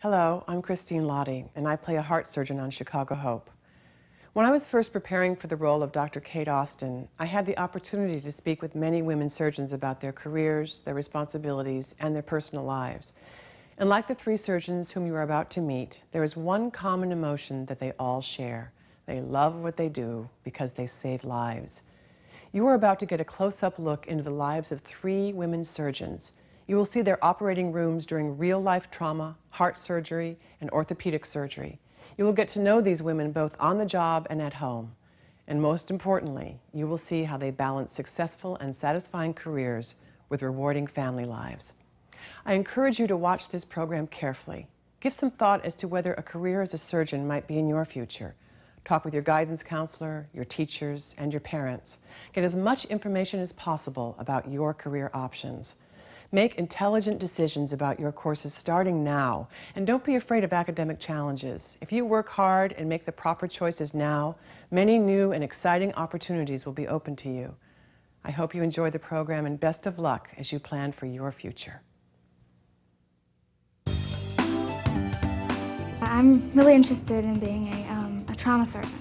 Hello, I'm Christine Lottie, and I play a heart surgeon on Chicago Hope. When I was first preparing for the role of Dr. Kate Austin, I had the opportunity to speak with many women surgeons about their careers, their responsibilities, and their personal lives. And like the three surgeons whom you are about to meet, there is one common emotion that they all share. They love what they do because they save lives. You are about to get a close-up look into the lives of three women surgeons. You will see their operating rooms during real-life trauma, heart surgery, and orthopedic surgery. You will get to know these women both on the job and at home. And most importantly, you will see how they balance successful and satisfying careers with rewarding family lives. I encourage you to watch this program carefully. Give some thought as to whether a career as a surgeon might be in your future. Talk with your guidance counselor, your teachers, and your parents. Get as much information as possible about your career options. Make intelligent decisions about your courses starting now, and don't be afraid of academic challenges. If you work hard and make the proper choices now, many new and exciting opportunities will be open to you. I hope you enjoy the program, and best of luck as you plan for your future. I'm really interested in being a trauma surgeon.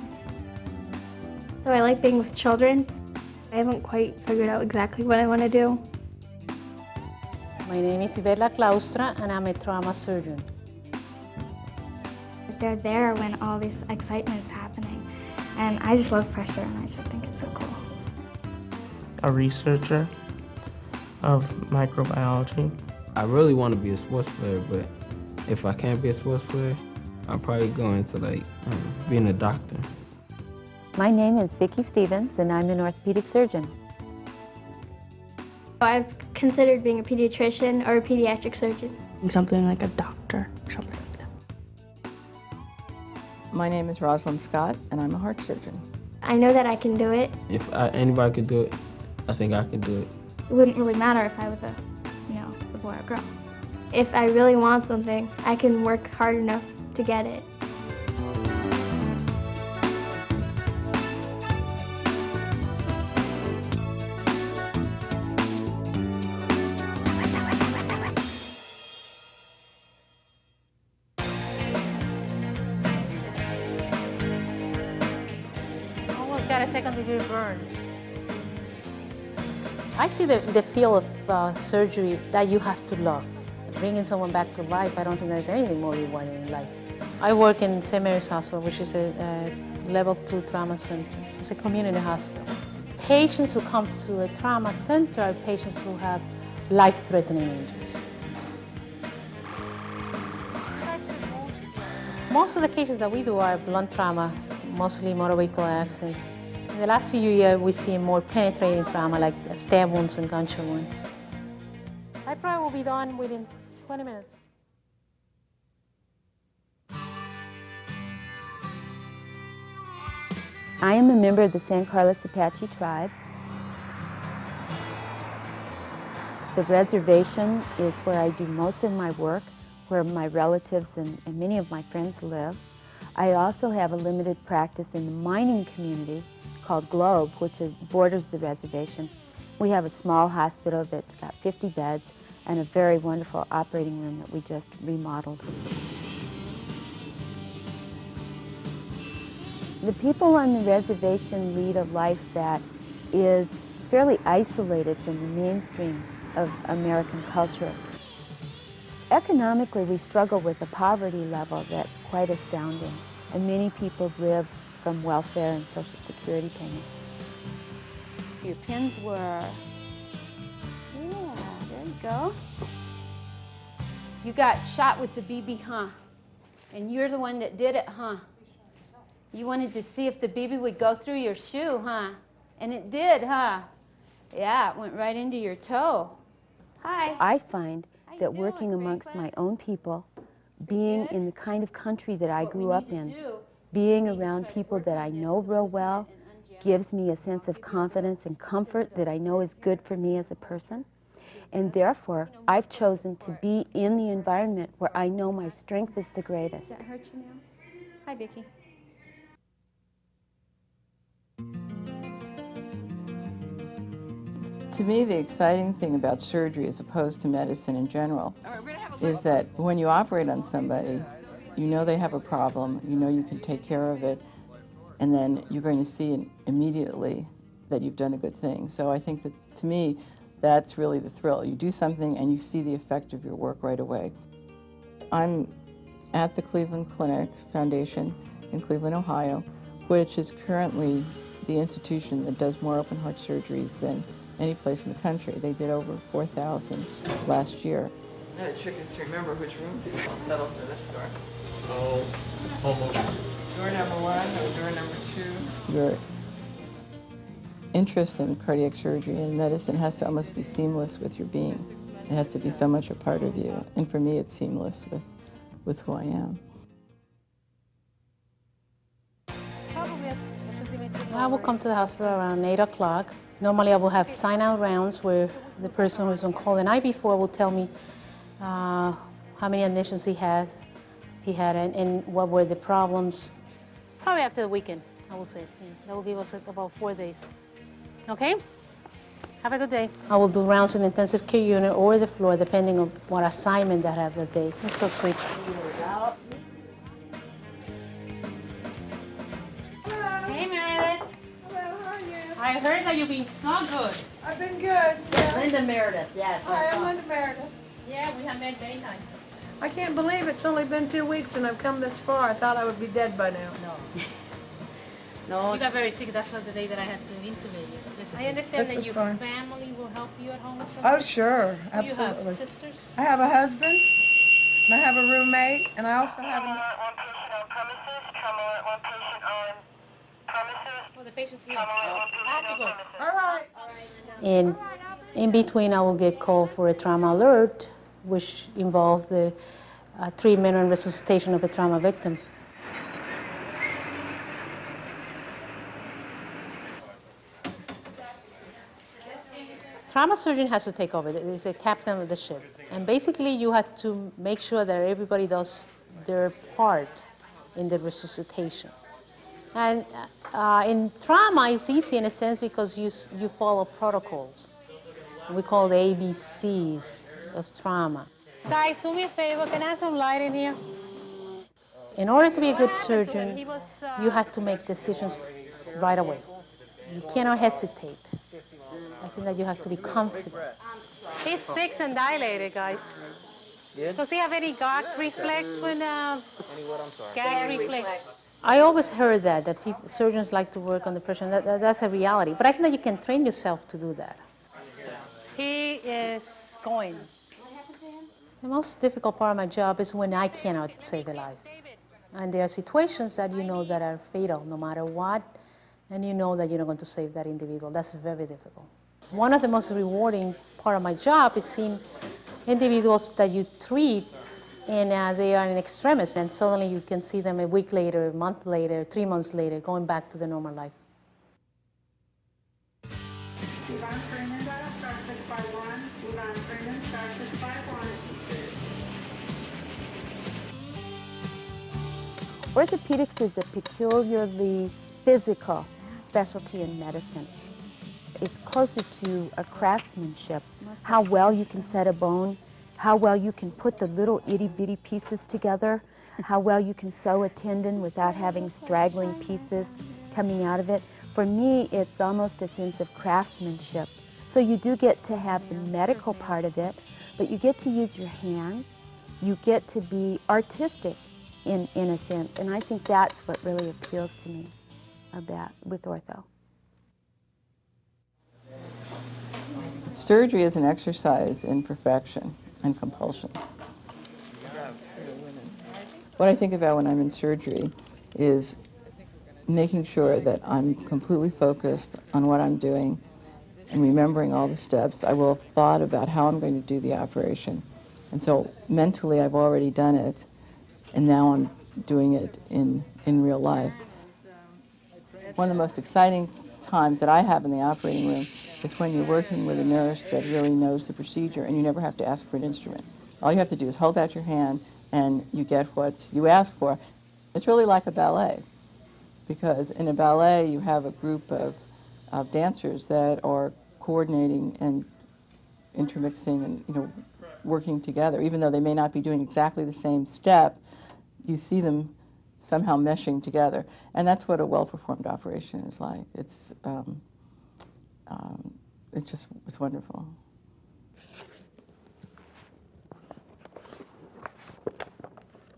So I like being with children. I haven't quite figured out exactly what I want to do. My name is Ivela Claustra, and I'm a trauma surgeon. They're there when all this excitement is happening, and I just love pressure, and I just think it's so cool. A researcher of microbiology. I really want to be a sports player, but if I can't be a sports player, I'll probably go into being a doctor. My name is Vicki Stevens, and I'm an orthopedic surgeon. I've considered being a pediatrician or a pediatric surgeon. Something like a doctor, something like that. My name is Rosalind Scott, and I'm a heart surgeon. I know that I can do it. If anybody could do it, I think I could do it. It wouldn't really matter if I was a boy or girl. If I really want something, I can work hard enough to get it. Almost got a second-degree burn. I see the field of surgery that you have to love. Bringing someone back to life, I don't think there's anything more rewarding in life. I work in St. Mary's Hospital, which is a level 2 trauma center. It's a community hospital. Patients who come to a trauma center are patients who have life-threatening injuries. Most of the cases that we do are blunt trauma, mostly motor vehicle accidents. In the last few years, we see more penetrating trauma, like stab wounds and gunshot wounds. I probably will be done within 20 minutes. I am a member of the San Carlos Apache tribe. The reservation is where I do most of my work, where my relatives and many of my friends live. I also have a limited practice in the mining community called Globe, which borders the reservation. We have a small hospital that's got 50 beds and a very wonderful operating room that we just remodeled. The people on the reservation lead a life that is fairly isolated from the mainstream of American culture. Economically, we struggle with a poverty level that's quite astounding, and many people live from welfare and Social Security payments. Your pins were... Yeah, there you go. You got shot with the BB, huh? And you're the one that did it, huh? You wanted to see if the BB would go through your shoe, huh? And it did, huh? Yeah, it went right into your toe. Hi. I find that working amongst my own people, being in the kind of country that I grew up in, being around people that I know real well, gives me a sense of confidence and comfort that I know is good for me as a person. And therefore, I've chosen to be in the environment where I know my strength is the greatest. Does that hurt you now? Hi, Vicki. To me, the exciting thing about surgery, as opposed to medicine in general, is that when you operate on somebody, you know they have a problem, you know you can take care of it, and then you're going to see immediately that you've done a good thing. So I think that, to me, that's really the thrill. You do something and you see the effect of your work right away. I'm at the Cleveland Clinic Foundation in Cleveland, Ohio, which is currently the institution that does more open heart surgeries than any place in the country. They did over 4,000 last year. The trick is to remember which room to settle for this door. Oh, almost. Door number 1 or door number 2. Your interest in cardiac surgery and medicine has to almost be seamless with your being. It has to be so much a part of you. And for me, it's seamless with who I am. I will come to the hospital around 8 o'clock. Normally I will have sign-out rounds where the person who is on call the night before will tell me how many admissions he had and what were the problems. Probably after the weekend, I will say. That will give us about 4 days. Okay? Have a good day. I will do rounds in the intensive care unit or the floor, depending on what assignment I have that day. That's so sweet. Hey, Meredith. Hello, how are you? I heard that you've been so good. I've been good. Yeah. Linda Meredith, yes. Hi, I'm Linda Meredith. Yeah, we have met many times. I can't believe it's only been 2 weeks and I've come this far. I thought I would be dead by now. No. No. You got very sick. That's why the day that I had to intubate you. I understand that your family will help you at home or something? Oh, sure. Who you have? Absolutely. Sisters? I have a husband, and I have a roommate, and I also have a... Well, the patient's here. I have to go. All right. And in between, I will get called for a trauma alert, which involves the treatment and resuscitation of a trauma victim. Trauma surgeon has to take over. He's a captain of the ship. And basically, you have to make sure that everybody does their part in the resuscitation. And in trauma, it's easy in a sense because you follow protocols. We call the ABCs of trauma. Guys, do me a favor. Can I have some light in here? In order to be a good surgeon, you have to make decisions right away. You cannot hesitate. I think that you have to be confident. He's fixed and dilated, guys. Yeah. Does he have any gag reflex when gag reflex? I always heard that surgeons like to work under pressure, and that's a reality. But I think that you can train yourself to do that. He is going. The most difficult part of my job is when I cannot save a life. And there are situations that you know that are fatal no matter what, and you know that you're not going to save that individual. That's very difficult. One of the most rewarding part of my job is seeing individuals that you treat and they are in extremis, and suddenly you can see them a week later, a month later, 3 months later, going back to the normal life. Orthopedics is a peculiarly physical specialty in medicine. It's closer to a craftsmanship, how well you can set a bone, how well you can put the little itty-bitty pieces together, how well you can sew a tendon without having straggling pieces coming out of it. For me, it's almost a sense of craftsmanship. So you do get to have the medical part of it, but you get to use your hands. You get to be artistic in a sense, and I think that's what really appeals to me with ortho. Surgery is an exercise in perfection and compulsion. What I think about when I'm in surgery is making sure that I'm completely focused on what I'm doing and remembering all the steps. I will have thought about how I'm going to do the operation. And so mentally I've already done it, and now I'm doing it in real life. One of the most exciting times that I have in the operating room is when you're working with a nurse that really knows the procedure and you never have to ask for an instrument. All you have to do is hold out your hand and you get what you ask for. It's really like a ballet, because in a ballet you have a group of dancers that are coordinating and intermixing and, you know, working together. Even though they may not be doing exactly the same step, you see them somehow meshing together. And that's what a well-performed operation is like. It's wonderful.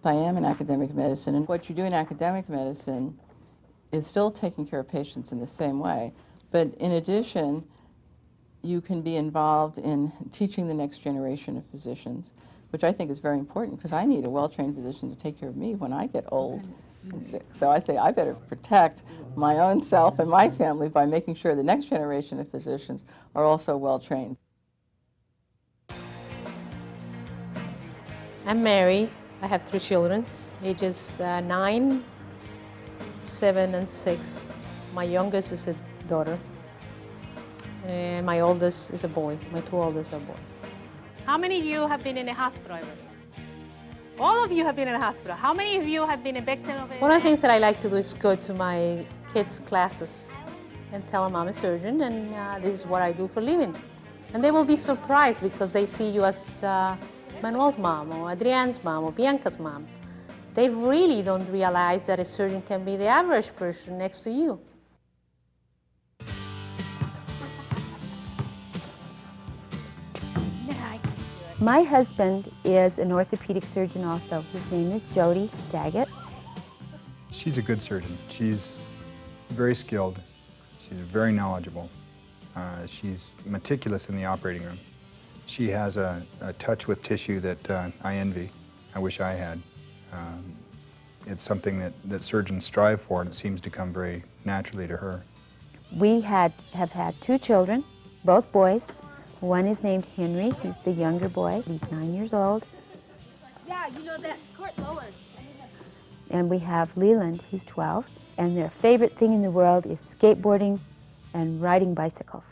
I am in academic medicine, and what you do in academic medicine is still taking care of patients in the same way. But in addition, you can be involved in teaching the next generation of physicians, which I think is very important because I need a well-trained physician to take care of me when I get old and sick. So I say I better protect my own self and my family by making sure the next generation of physicians are also well-trained. I'm married. I have 3 children, ages 9, 7, and 6. My youngest is a daughter, and my oldest is a boy. My 2 oldest are boys. How many of you have been in a hospital already? All of you have been in a hospital. How many of you have been a victim of it? One of the things that I like to do is go to my kids' classes and tell them I'm a surgeon and this is what I do for a living. And they will be surprised because they see you as Manuel's mom or Adrian's mom or Bianca's mom. They really don't realize that a surgeon can be the average person next to you. My husband is an orthopedic surgeon also. His name is Jody Daggett. She's a good surgeon. She's very skilled. She's very knowledgeable. She's meticulous in the operating room. She has a touch with tissue that I envy. I wish I had. It's something that surgeons strive for, and it seems to come very naturally to her. We have had 2 children, both boys. One is named Henry. He's the younger boy. He's 9 years old. Yeah, you know that court lower. And we have Leland, who's 12. And their favorite thing in the world is skateboarding and riding bicycles.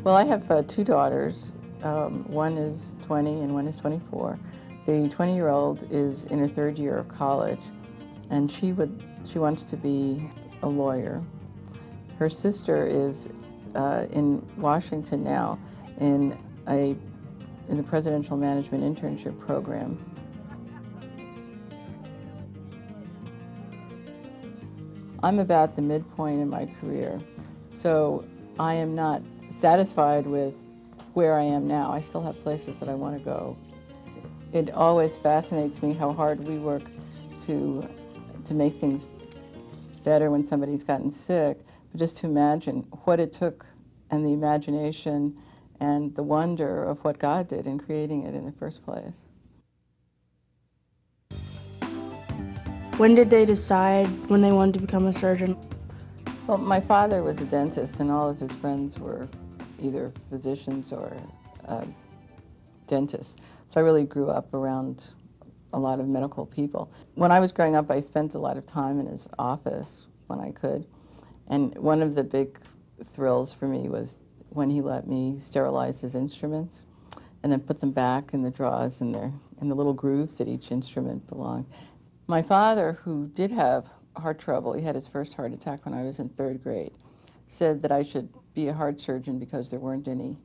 Well, I have 2 daughters. One is 20 and one is 24. The 20-year-old is in her 3rd year of college, and she wants to be a lawyer. Her sister is in Washington now in the Presidential Management Internship Program. I'm about the midpoint in my career, so I am not satisfied with where I am now. I still have places that I want to go. It always fascinates me how hard we work to make things better when somebody's gotten sick. But just to imagine what it took and the imagination and the wonder of what God did in creating it in the first place. When did they decide when they wanted to become a surgeon? Well, my father was a dentist, and all of his friends were either physicians or dentists. So I really grew up around a lot of medical people. When I was growing up, I spent a lot of time in his office when I could. And one of the big thrills for me was when he let me sterilize his instruments and then put them back in the drawers in the little grooves that each instrument belonged. My father, who did have heart trouble, he had his first heart attack when I was in 3rd grade, said that I should be a heart surgeon because there weren't any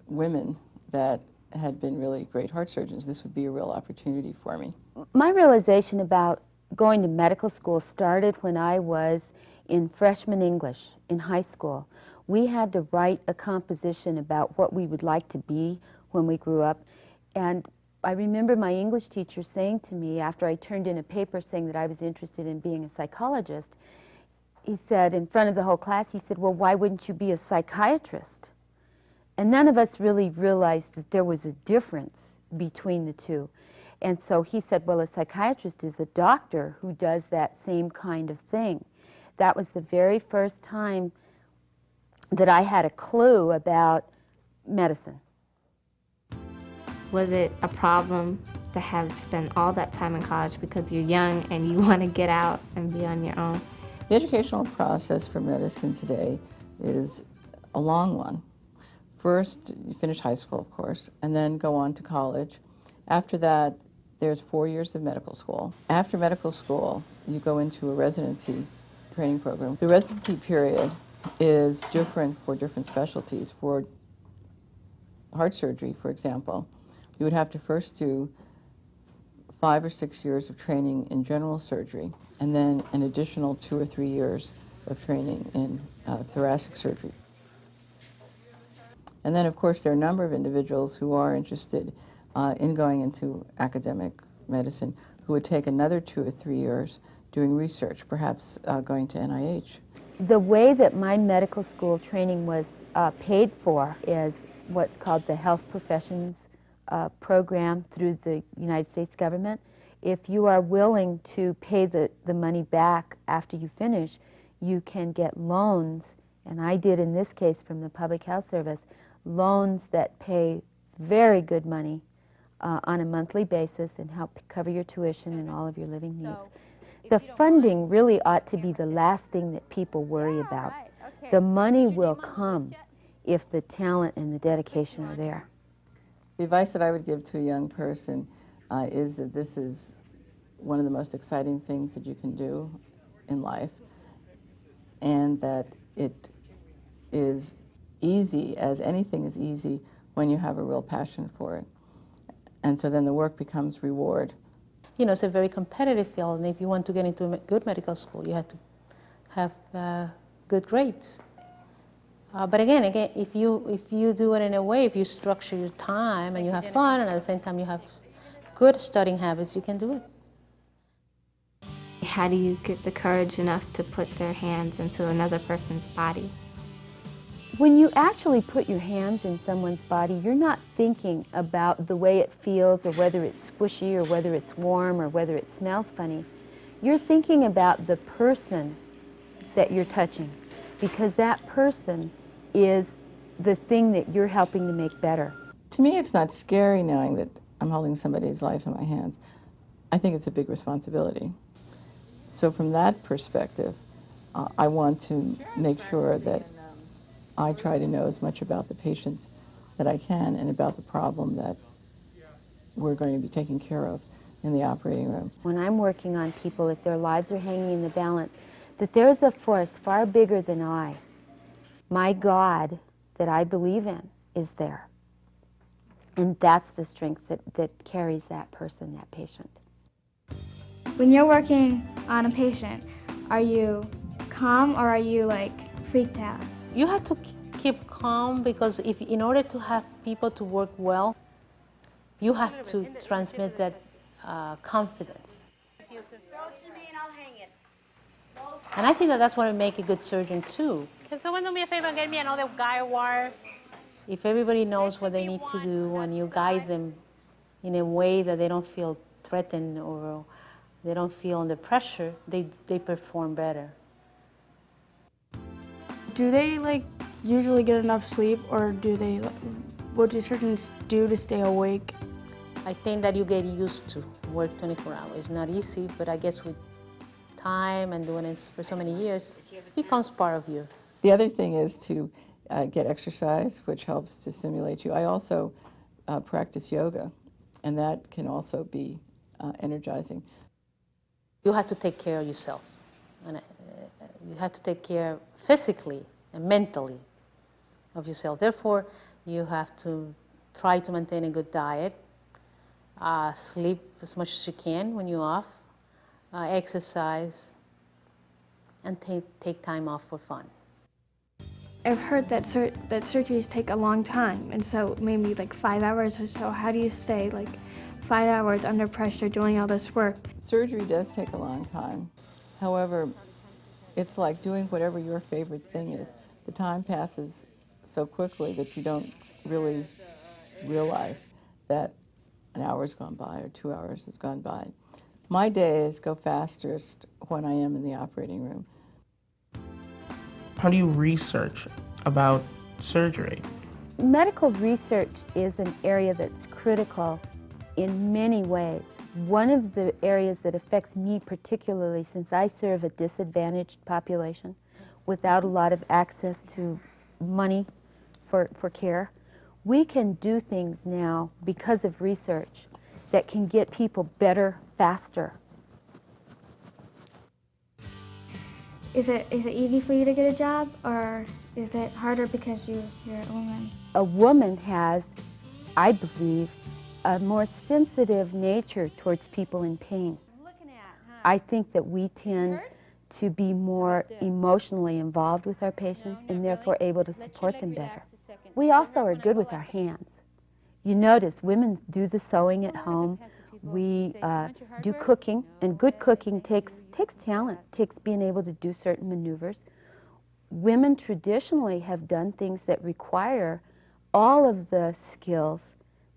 women that had been really great heart surgeons. This would be a real opportunity for me. My realization about going to medical school started when I was in freshman English in high school. We had to write a composition about what we would like to be when we grew up. And I remember my English teacher saying to me after I turned in a paper saying that I was interested in being a psychologist, he said in front of the whole class, he said, well, why wouldn't you be a psychiatrist? And none of us really realized that there was a difference between the two. And so he said, well, a psychiatrist is a doctor who does that same kind of thing. That was the very first time that I had a clue about medicine. Was it a problem to have spent all that time in college because you're young and you want to get out and be on your own? The educational process for medicine today is a long one. First, you finish high school, of course, and then go on to college. After that, there's 4 years of medical school. After medical school, you go into a residency training program. The residency period is different for different specialties. For heart surgery, for example, you would have to first do 5 or 6 years of training in general surgery, and then an additional 2 or 3 years of training in thoracic surgery. And then, of course, there are a number of individuals who are interested in going into academic medicine who would take another 2 or 3 years doing research, perhaps going to NIH. The way that my medical school training was paid for is what's called the Health Professions program through the United States government. If you are willing to pay the money back after you finish, you can get loans, and I did in this case from the Public Health Service, loans that pay very good money on a monthly basis and help cover your tuition and all of your living needs. The funding really ought to be the last thing that people worry about. The money will come if the talent and the dedication are there. The advice that I would give to a young person is that this is one of the most exciting things that you can do in life, and that it is easy, as anything is easy, when you have a real passion for it. And so then the work becomes reward. You know, it's a very competitive field, and if you want to get into a good medical school, you have to have good grades. But again, if you do it in a way, if you structure your time and you have fun, and at the same time you have good studying habits, you can do it. How do you get the courage enough to put their hands into another person's body? When you actually put your hands in someone's body, you're not thinking about the way it feels or whether it's squishy or whether it's warm or whether it smells funny. You're thinking about the person that you're touching, because that person is the thing that you're helping to make better. To me, it's not scary knowing that I'm holding somebody's life in my hands. I think it's a big responsibility. So from that perspective, I want to make sure that I try to know as much about the patient that I can and about the problem that we're going to be taking care of in the operating room. When I'm working on people, if their lives are hanging in the balance, that there's a force far bigger than I. My God that I believe in is there. And that's the strength that carries that person, that patient. When you're working on a patient, are you calm or are you like freaked out? You have to keep calm, because in order to have people to work well, you have to transmit that confidence. And I think that's what would make a good surgeon too. Can someone do me a favor and get me another guy wire? If everybody knows what they need to do and you guide them in a way that they don't feel threatened or they don't feel under pressure, they perform better. Do they usually get enough sleep, or what do surgeons do to stay awake? I think that you get used to work 24 hours. It's not easy, but I guess with time and doing it for so many years, it becomes part of you. The other thing is to get exercise, which helps to stimulate you. I also practice yoga, and that can also be energizing. You have to take care of yourself. And you have to take care physically and mentally of yourself. Therefore, you have to try to maintain a good diet, sleep as much as you can when you're off, exercise, and take time off for fun. I've heard that surgeries take a long time, and so maybe 5 hours or so. How do you stay 5 hours under pressure doing all this work? Surgery does take a long time. However, it's like doing whatever your favorite thing is. The time passes so quickly that you don't really realize that an hour's gone by or 2 hours has gone by. My days go fastest when I am in the operating room. How do you research about surgery? Medical research is an area that's critical in many ways. One of the areas that affects me particularly, since I serve a disadvantaged population without a lot of access to money for care, we can do things now because of research that can get people better faster. Is it easy for you to get a job, or is it harder because you're a woman? A woman has, I believe, a more sensitive nature towards people in pain. I think that we tend to be more emotionally involved with our patients and therefore able to support them better. We also are good with our hands. You notice women do the sewing at home. We do cooking, and good cooking takes talent, takes being able to do certain maneuvers. Women traditionally have done things that require all of the skills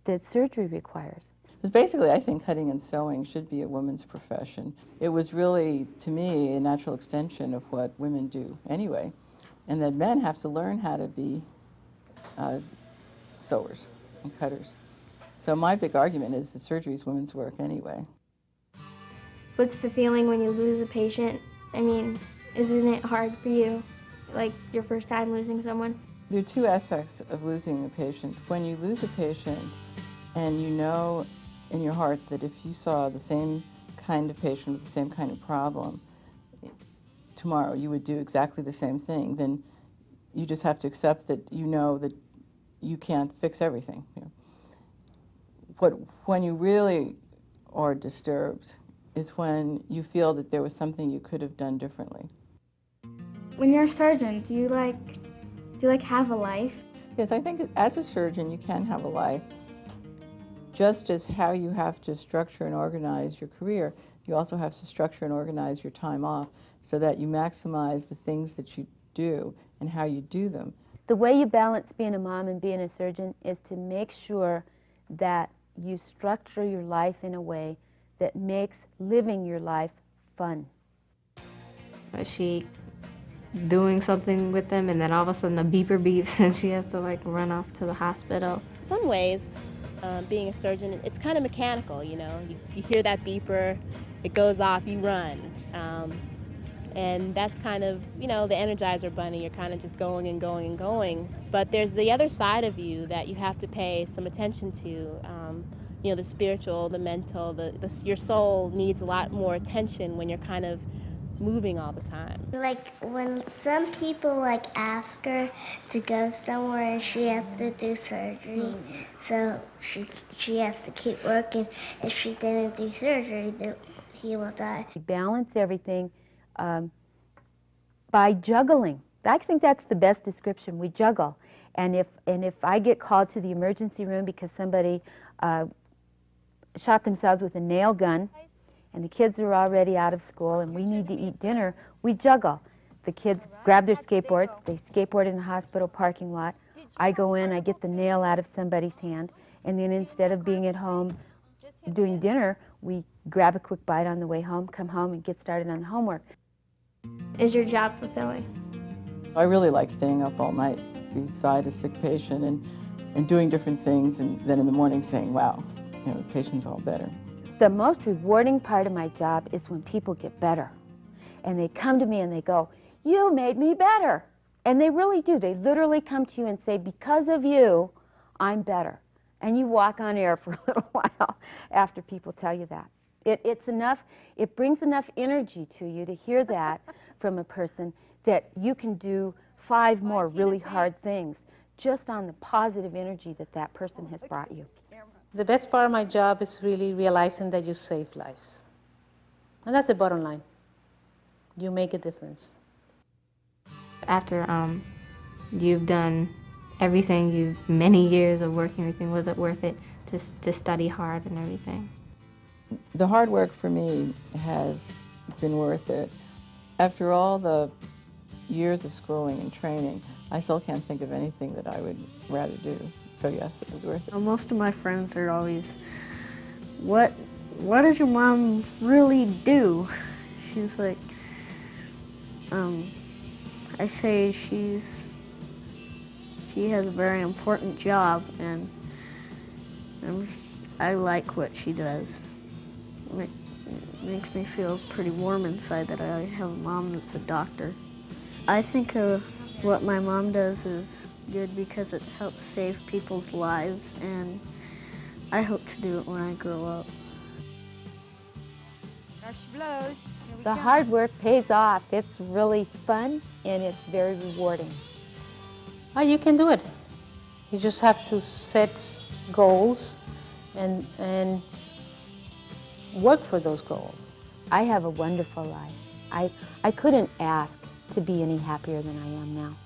that surgery requires. Because basically, I think cutting and sewing should be a woman's profession. It was really, to me, a natural extension of what women do anyway, and that men have to learn how to be sewers and cutters. So my big argument is that surgery is women's work anyway. What's the feeling when you lose a patient? I mean, isn't it hard for you, like your first time losing someone? There are two aspects of losing a patient. When you lose a patient and you know in your heart that if you saw the same kind of patient with the same kind of problem tomorrow, you would do exactly the same thing, then you just have to accept that you know that you can't fix everything. You know. When you really are disturbed is when you feel that there was something you could have done differently. When you're a surgeon, do you have a life? Yes, I think as a surgeon you can have a life. Just as how you have to structure and organize your career, you also have to structure and organize your time off so that you maximize the things that you do and how you do them. The way you balance being a mom and being a surgeon is to make sure that you structure your life in a way that makes living your life fun. Is she doing something with them and then all of a sudden the beeper beeps and she has to like run off to the hospital? In some ways, being a surgeon, it's kind of mechanical, you know. You hear that beeper, it goes off, you run. And that's kind of, you know, the Energizer Bunny. You're kind of just going and going and going. But there's the other side of you that you have to pay some attention to. You know, the spiritual, the mental, your soul needs a lot more attention when you're kind of moving all the time. Like when some people like ask her to go somewhere and she has to do surgery, so she has to keep working. If she didn't do surgery, then he will die. We balance everything by juggling. I think that's the best description. We juggle. And if I get called to the emergency room because somebody shot themselves with a nail gun and the kids are already out of school and we need to eat dinner, we juggle. The kids grab their skateboards, they skateboard in the hospital parking lot. I go in, I get the nail out of somebody's hand, and then instead of being at home doing dinner, we grab a quick bite on the way home, come home and get started on the homework. Is your job fulfilling? I really like staying up all night beside a sick patient and doing different things, and then in the morning saying, wow, you know, the patient's all better. The most rewarding part of my job is when people get better. And they come to me and they go, you made me better. And they really do. They literally come to you and say, because of you, I'm better. And you walk on air for a little while after people tell you that. It's enough, it brings enough energy to you to hear that from a person that you can do 5 more really hard things just on the positive energy that that person has brought you. The best part of my job is really realizing that you save lives. And that's the bottom line. You make a difference. After you've done everything, many years of working, everything, was it worth it to study hard and everything? The hard work for me has been worth it. After all the years of schooling and training, I still can't think of anything that I would rather do. So yes, it was worth it. Most of my friends are always, what does your mom really do? She's like, I say she has a very important job, and I like what she does. It makes me feel pretty warm inside that I have a mom that's a doctor. I think what my mom does is good because it helps save people's lives, and I hope to do it when I grow up. There she blows. Here we The hard work pays off. It's really fun and it's very rewarding. Oh, you can do it. You just have to set goals and work for those goals. I have a wonderful life. I couldn't ask to be any happier than I am now.